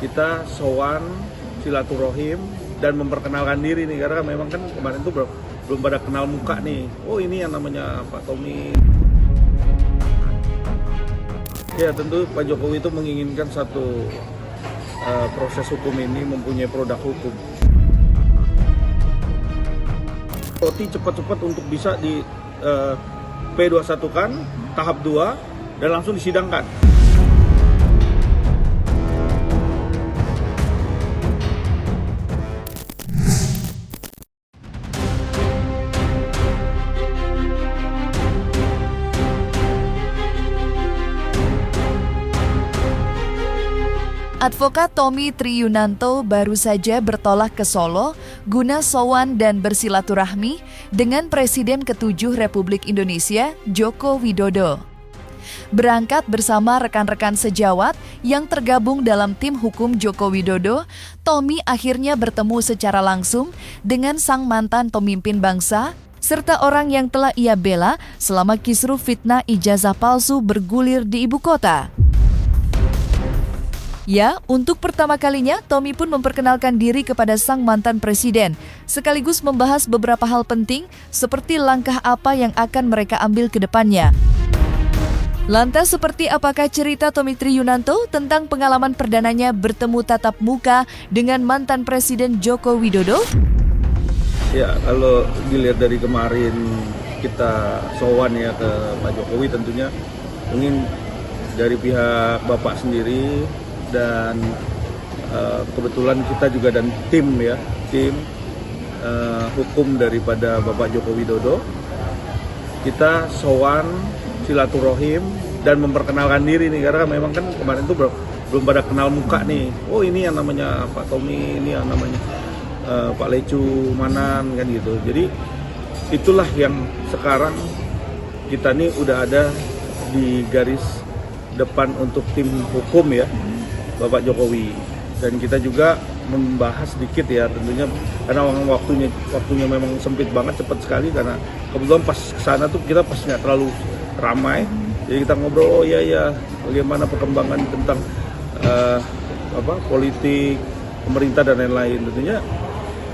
kita sowan silaturahim dan memperkenalkan diri nih, karena memang kan kemarin tuh belum pada kenal muka nih. Oh, ini yang namanya Pak Tommy. Ya, tentu Pak Jokowi itu menginginkan satu proses hukum ini mempunyai produk hukum. Roti cepat-cepat untuk bisa di P21-kan tahap 2 dan langsung disidangkan. Advokat Tommy Triyunanto baru saja bertolak ke Solo guna sowan dan bersilaturahmi dengan Presiden ke-7 Republik Indonesia, Joko Widodo. Berangkat bersama rekan-rekan sejawat yang tergabung dalam tim hukum Joko Widodo, Tommy akhirnya bertemu secara langsung dengan sang mantan pemimpin bangsa, serta orang yang telah ia bela selama kisruh fitnah ijazah palsu bergulir di ibu kota. Ya, untuk pertama kalinya, Tommy pun memperkenalkan diri kepada sang mantan presiden, sekaligus membahas beberapa hal penting seperti langkah apa yang akan mereka ambil ke depannya. Lantas seperti apakah cerita Tommy Triyunanto tentang pengalaman perdananya bertemu tatap muka dengan mantan Presiden Joko Widodo? Ya, kalau dilihat dari kemarin kita sowan ya ke Pak Jokowi, tentunya mungkin dari pihak Bapak sendiri dan kebetulan kita juga dan tim hukum daripada Bapak Joko Widodo, kita sowan silaturahim dan memperkenalkan diri nih, karena memang kan kemarin tuh belum pada kenal muka nih. Oh, ini yang namanya Pak Tommy, ini yang namanya Pak Lecu Manan kan gitu. Jadi itulah yang sekarang kita nih udah ada di garis depan untuk tim hukum ya, Bapak Jokowi, dan kita juga membahas sedikit ya, tentunya karena waktunya memang sempit banget, cepat sekali, karena kebetulan pas kesana tuh kita pas nggak terlalu ramai, jadi kita ngobrol bagaimana perkembangan tentang politik, pemerintah dan lain-lain. Tentunya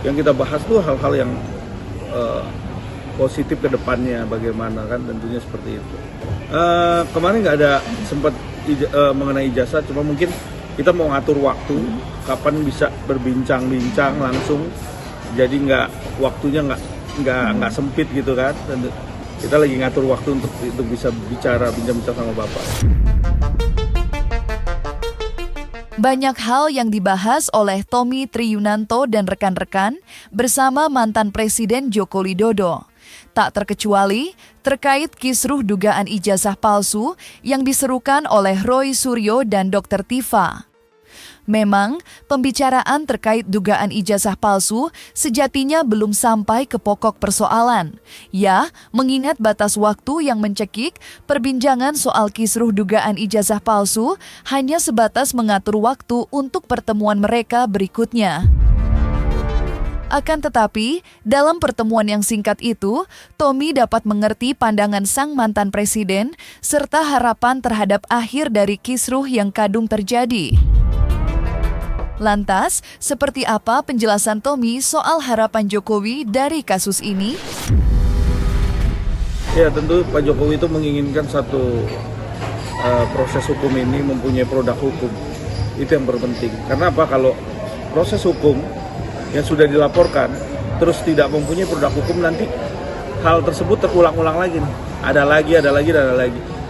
yang kita bahas tuh hal-hal yang positif ke depannya, bagaimana kan, tentunya seperti itu. Kemarin nggak ada sempat mengenai ijazah, cuma mungkin kita mau ngatur waktu kapan bisa berbincang-bincang langsung, jadi waktunya nggak sempit gitu kan. Dan kita lagi ngatur waktu untuk bisa bincang-bincang sama Bapak. Banyak hal yang dibahas oleh Tommy Triyunanto dan rekan-rekan bersama mantan Presiden Joko Widodo. Tak terkecuali terkait kisruh dugaan ijazah palsu yang diserukan oleh Roy Suryo dan Dr. Tifa. Memang, pembicaraan terkait dugaan ijazah palsu sejatinya belum sampai ke pokok persoalan. Ya, mengingat batas waktu yang mencekik, perbincangan soal kisruh dugaan ijazah palsu hanya sebatas mengatur waktu untuk pertemuan mereka berikutnya. Akan tetapi, dalam pertemuan yang singkat itu, Tommy dapat mengerti pandangan sang mantan presiden serta harapan terhadap akhir dari kisruh yang kadung terjadi. Lantas, seperti apa penjelasan Tommy soal harapan Jokowi dari kasus ini? Ya, tentu Pak Jokowi itu menginginkan satu proses hukum ini mempunyai produk hukum. Itu yang terpenting. Karena apa? Kalau proses hukum yang sudah dilaporkan terus tidak mempunyai produk hukum, nanti hal tersebut terulang-ulang lagi nih. Ada lagi.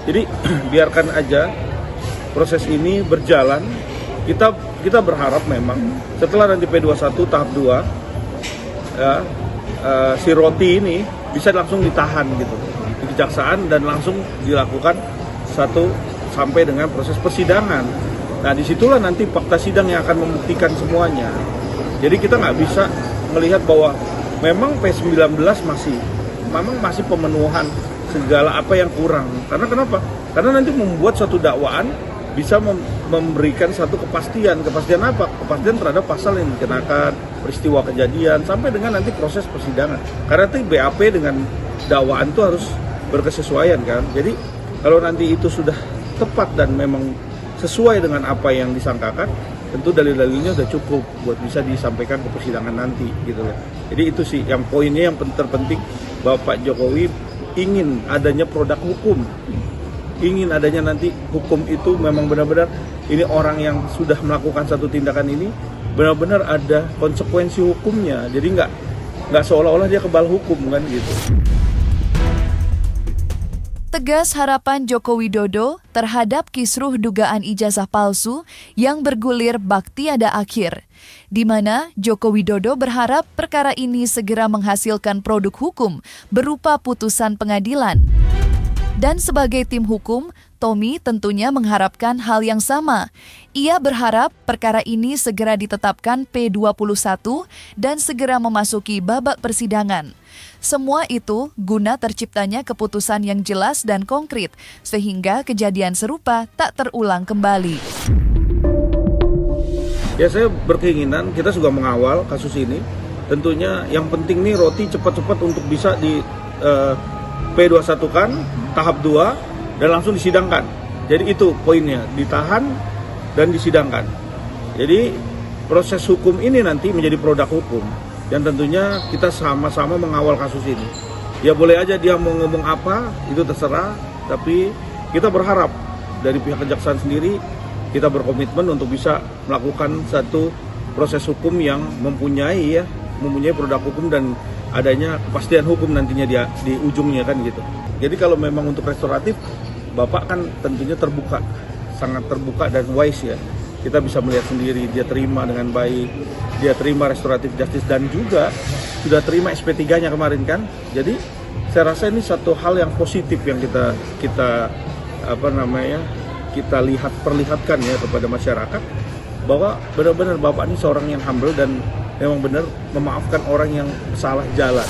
Jadi biarkan aja proses ini berjalan. Kita berharap memang setelah nanti P21 tahap 2 ya, si Roti ini bisa langsung ditahan gitu di kejaksaan dan langsung dilakukan sampai dengan proses persidangan. Nah, disitulah nanti fakta sidang yang akan membuktikan semuanya. Jadi kita nggak bisa melihat bahwa memang P19 masih pemenuhan segala apa yang kurang. Karena kenapa? Karena nanti membuat suatu dakwaan bisa memberikan satu kepastian apa? Kepastian terhadap pasal yang dikenakan, peristiwa kejadian, sampai dengan nanti proses persidangan. Karena itu BAP dengan dakwaan itu harus berkesesuaian kan. Jadi kalau nanti itu sudah tepat dan memang sesuai dengan apa yang disangkakan, tentu dalil-dalilnya sudah cukup buat bisa disampaikan ke persidangan nanti gitu loh. Jadi itu sih yang poinnya yang terpenting, bahwa Pak Jokowi ingin adanya produk hukum, ingin adanya nanti hukum itu memang benar-benar ini orang yang sudah melakukan satu tindakan ini benar-benar ada konsekuensi hukumnya. Jadi nggak seolah-olah dia kebal hukum kan gitu. Tegas harapan Joko Widodo terhadap kisruh dugaan ijazah palsu yang bergulir bak tiada akhir, di mana Joko Widodo berharap perkara ini segera menghasilkan produk hukum berupa putusan pengadilan. Dan sebagai tim hukum, Tommy tentunya mengharapkan hal yang sama. Ia berharap perkara ini segera ditetapkan P21 dan segera memasuki babak persidangan. Semua itu guna terciptanya keputusan yang jelas dan konkret, sehingga kejadian serupa tak terulang kembali. Ya, saya berkeinginan kita juga mengawal kasus ini. Tentunya yang penting nih Roti cepat-cepat untuk bisa di P21-kan tahap 2 dan langsung disidangkan. Jadi itu poinnya, ditahan dan disidangkan. Jadi proses hukum ini nanti menjadi produk hukum. Dan tentunya kita sama-sama mengawal kasus ini. Ya boleh aja dia mau ngomong apa, itu terserah. Tapi kita berharap dari pihak kejaksaan sendiri, kita berkomitmen untuk bisa melakukan satu proses hukum yang mempunyai produk hukum dan adanya kepastian hukum nantinya di ujungnya kan gitu. Jadi kalau memang untuk restoratif, Bapak kan tentunya terbuka, sangat terbuka dan wise ya. Kita bisa melihat sendiri dia terima dengan baik, dia terima restoratif justice dan juga sudah terima SP3-nya kemarin kan. Jadi saya rasa ini satu hal yang positif yang kita perlihatkan ya kepada masyarakat, bahwa benar-benar Bapak ini seorang yang humble dan memang benar memaafkan orang yang salah jalan.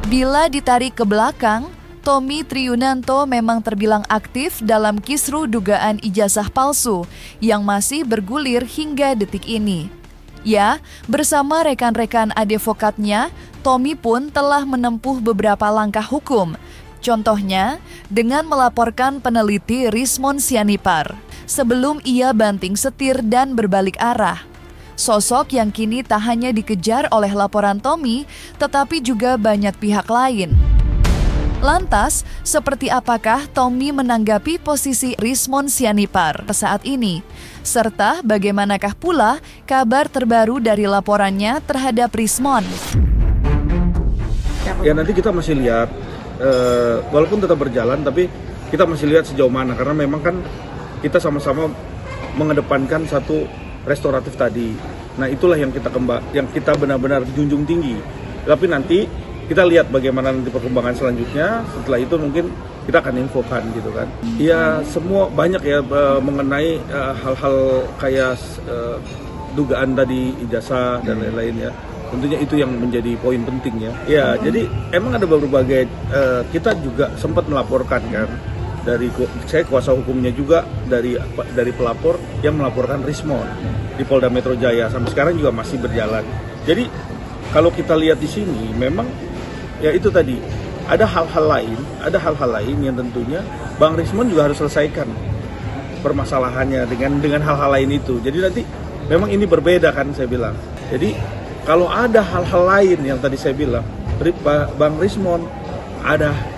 Bila ditarik ke belakang, Tommy Triyunanto memang terbilang aktif dalam kisruh dugaan ijazah palsu yang masih bergulir hingga detik ini. Ya, bersama rekan-rekan advokatnya, Tommy pun telah menempuh beberapa langkah hukum. Contohnya, dengan melaporkan peneliti Rismon Sianipar sebelum ia banting setir dan berbalik arah. Sosok yang kini tak hanya dikejar oleh laporan Tommy, tetapi juga banyak pihak lain. Lantas, seperti apakah Tommy menanggapi posisi Rismon Sianipar saat ini? Serta bagaimanakah pula kabar terbaru dari laporannya terhadap Rismon? Ya nanti kita masih lihat, walaupun tetap berjalan, tapi kita masih lihat sejauh mana. Karena memang kan kita sama-sama mengedepankan satu restoratif tadi. Nah itulah yang kita benar-benar junjung tinggi. Tapi nanti kita lihat bagaimana nanti perkembangan selanjutnya. Setelah itu mungkin kita akan infokan gitu kan. Ya semua banyak ya mengenai hal-hal kayak dugaan tadi ijazah dan lain-lain ya. Tentunya itu yang menjadi poin penting ya. Ya jadi emang ada berbagai kita juga sempat melaporkan kan. Saya kuasa hukumnya juga dari pelapor yang melaporkan Rismon di Polda Metro Jaya sampai sekarang juga masih berjalan. Jadi kalau kita lihat di sini memang ya itu tadi ada hal-hal lain yang tentunya Bang Rismon juga harus selesaikan permasalahannya dengan hal-hal lain itu. Jadi nanti memang ini berbeda kan saya bilang. Jadi kalau ada hal-hal lain yang tadi saya bilang, Bang Rismon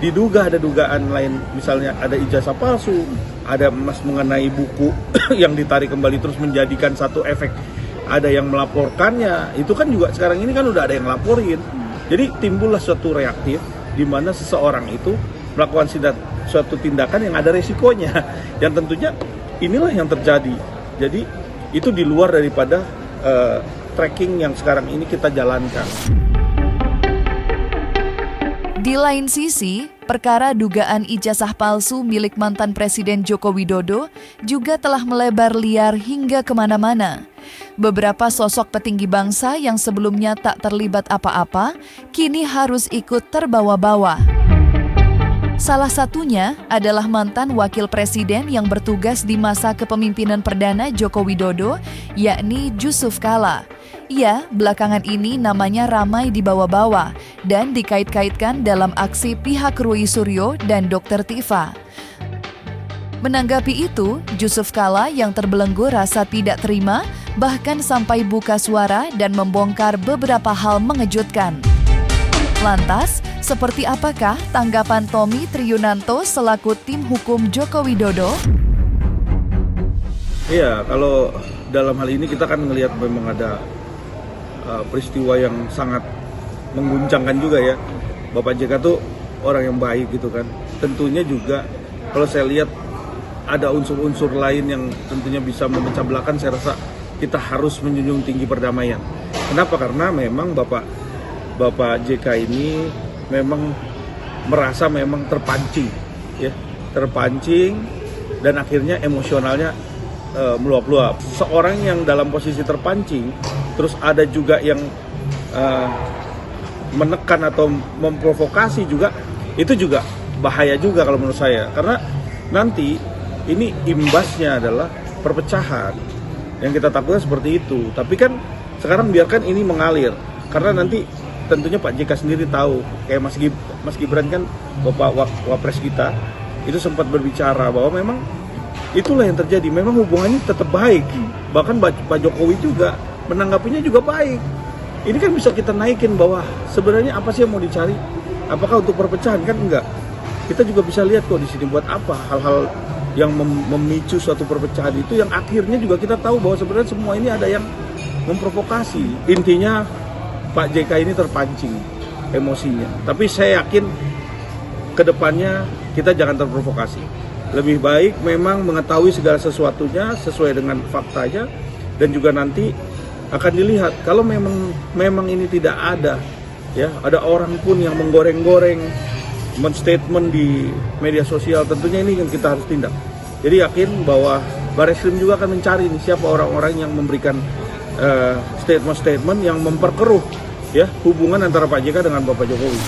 diduga ada dugaan lain, misalnya ada ijazah palsu, ada mengenai buku yang ditarik kembali terus menjadikan satu efek, ada yang melaporkannya, itu kan juga sekarang ini kan udah ada yang laporin. Jadi timbullah suatu reaktif di mana seseorang itu melakukan suatu tindakan yang ada resikonya, yang tentunya inilah yang terjadi. Jadi itu di luar daripada tracking yang sekarang ini kita jalankan. Di lain sisi, perkara dugaan ijazah palsu milik mantan Presiden Joko Widodo juga telah melebar liar hingga kemana-mana. Beberapa sosok petinggi bangsa yang sebelumnya tak terlibat apa-apa, kini harus ikut terbawa-bawa. Salah satunya adalah mantan wakil presiden yang bertugas di masa kepemimpinan Perdana Joko Widodo, yakni Jusuf Kalla. Ia belakangan ini namanya ramai dibawa-bawa dan dikait-kaitkan dalam aksi pihak Rui Suryo dan Dr. Tifa. Menanggapi itu, Yusuf Kalla yang terbelenggu rasa tidak terima bahkan sampai buka suara dan membongkar beberapa hal mengejutkan. Lantas, seperti apakah tanggapan Tommy Triyunanto selaku tim hukum Joko Widodo? Iya, kalau dalam hal ini kita kan melihat memang ada peristiwa yang sangat mengguncangkan juga ya. Bapak JK tuh orang yang baik gitu kan. Tentunya juga kalau saya lihat ada unsur-unsur lain yang tentunya bisa memecah belah, saya rasa kita harus menjunjung tinggi perdamaian. Kenapa? Karena memang Bapak JK ini memang merasa memang terpancing, ya, terpancing dan akhirnya emosionalnya meluap-luap. Seorang yang dalam posisi terpancing, terus ada juga yang menekan atau memprovokasi juga, itu juga bahaya juga kalau menurut saya. Karena nanti ini imbasnya adalah perpecahan. Yang kita takutkan seperti itu. Tapi kan sekarang biarkan ini mengalir. Karena nanti tentunya Pak JK sendiri tahu. Kayak Mas Gibran kan, Bapak Wapres kita, itu sempat berbicara bahwa memang itulah yang terjadi. Memang hubungannya tetap baik. Bahkan Pak Jokowi juga menanggapinya juga baik. Ini kan bisa kita naikin bahwa sebenarnya apa sih yang mau dicari? Apakah untuk perpecahan? Kan enggak. Kita juga bisa lihat kok di sini buat apa hal-hal yang memicu suatu perpecahan itu, yang akhirnya juga kita tahu bahwa sebenarnya semua ini ada yang memprovokasi. Intinya Pak JK ini terpancing emosinya. Tapi saya yakin kedepannya kita jangan terprovokasi. Lebih baik memang mengetahui segala sesuatunya sesuai dengan faktanya, dan juga nanti akan dilihat kalau memang ini tidak ada, ya, ada orang pun yang menggoreng-goreng men-statement di media sosial, tentunya ini yang kita harus tindak. Jadi yakin bahwa Barreskrim juga akan mencari nih siapa orang-orang yang memberikan statement-statement yang memperkeruh, ya, hubungan antara Pak JK dengan Bapak Jokowi.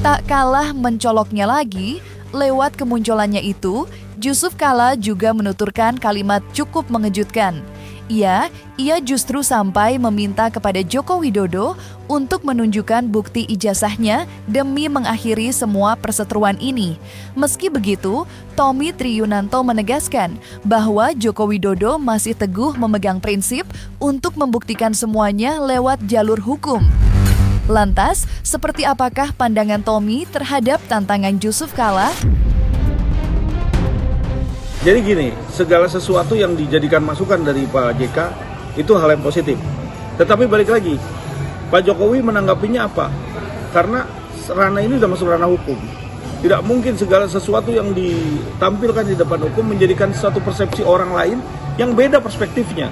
Tak kalah mencoloknya lagi, lewat kemunculannya itu, Yusuf Kalla juga menuturkan kalimat cukup mengejutkan. Ia justru sampai meminta kepada Joko Widodo untuk menunjukkan bukti ijazahnya demi mengakhiri semua perseteruan ini. Meski begitu, Tommy Triyunanto menegaskan bahwa Joko Widodo masih teguh memegang prinsip untuk membuktikan semuanya lewat jalur hukum. Lantas, seperti apakah pandangan Tommy terhadap tantangan Yusuf Kalla? Jadi gini, segala sesuatu yang dijadikan masukan dari Pak JK itu hal yang positif. Tetapi balik lagi, Pak Jokowi menanggapinya apa? Karena ranah ini sudah masuk ranah hukum. Tidak mungkin segala sesuatu yang ditampilkan di depan hukum menjadikan satu persepsi orang lain yang beda perspektifnya.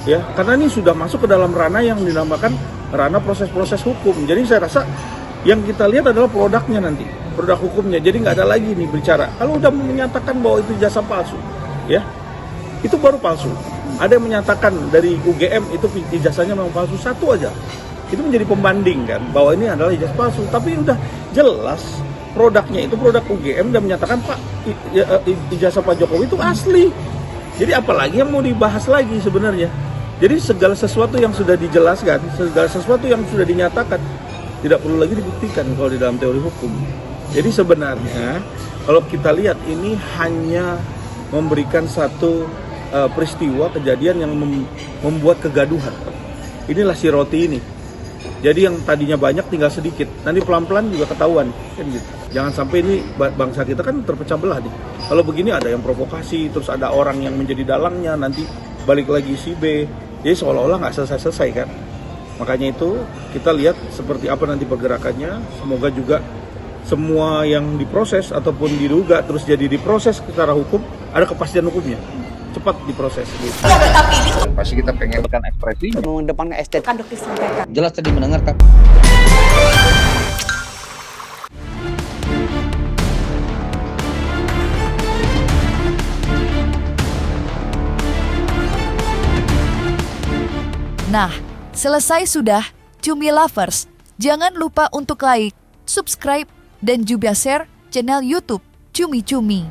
Ya, karena ini sudah masuk ke dalam ranah yang dinamakan ranah proses-proses hukum. Jadi saya rasa yang kita lihat adalah produknya nanti, produk hukumnya. Jadi nggak ada lagi nih bicara. Kalau udah menyatakan bahwa itu ijazah palsu, ya, itu baru palsu. Ada yang menyatakan dari UGM itu ijazahnya memang palsu, satu aja, itu menjadi pembanding kan, bahwa ini adalah ijazah palsu. Tapi udah jelas produknya itu produk UGM dan menyatakan Pak ijazah Pak Jokowi itu asli. Jadi apalagi yang mau dibahas lagi sebenarnya. Jadi segala sesuatu yang sudah dijelaskan, segala sesuatu yang sudah dinyatakan, tidak perlu lagi dibuktikan kalau di dalam teori hukum. Jadi sebenarnya kalau kita lihat ini hanya memberikan satu peristiwa kejadian yang membuat kegaduhan. Inilah si roti ini. Jadi yang tadinya banyak tinggal sedikit. Nanti pelan-pelan juga ketahuan kan gitu. Jangan sampai ini bangsa kita kan terpecah belah nih. Kalau begini ada yang provokasi, terus ada orang yang menjadi dalangnya, nanti balik lagi si B. Jadi seolah-olah nggak selesai-selesai kan. Makanya itu kita lihat seperti apa nanti pergerakannya. Semoga juga semua yang diproses ataupun diduga terus jadi diproses secara hukum, ada kepastian hukumnya, cepat diproses gitu. Pasti kita pengen kan ekspresi mengedepankan estetika. Kan dokter sampaikan. jelas tadi mendengar kan. Nah, selesai sudah Cumi Lovers. Jangan lupa untuk like, subscribe, dan juga share channel YouTube Cumi Cumi.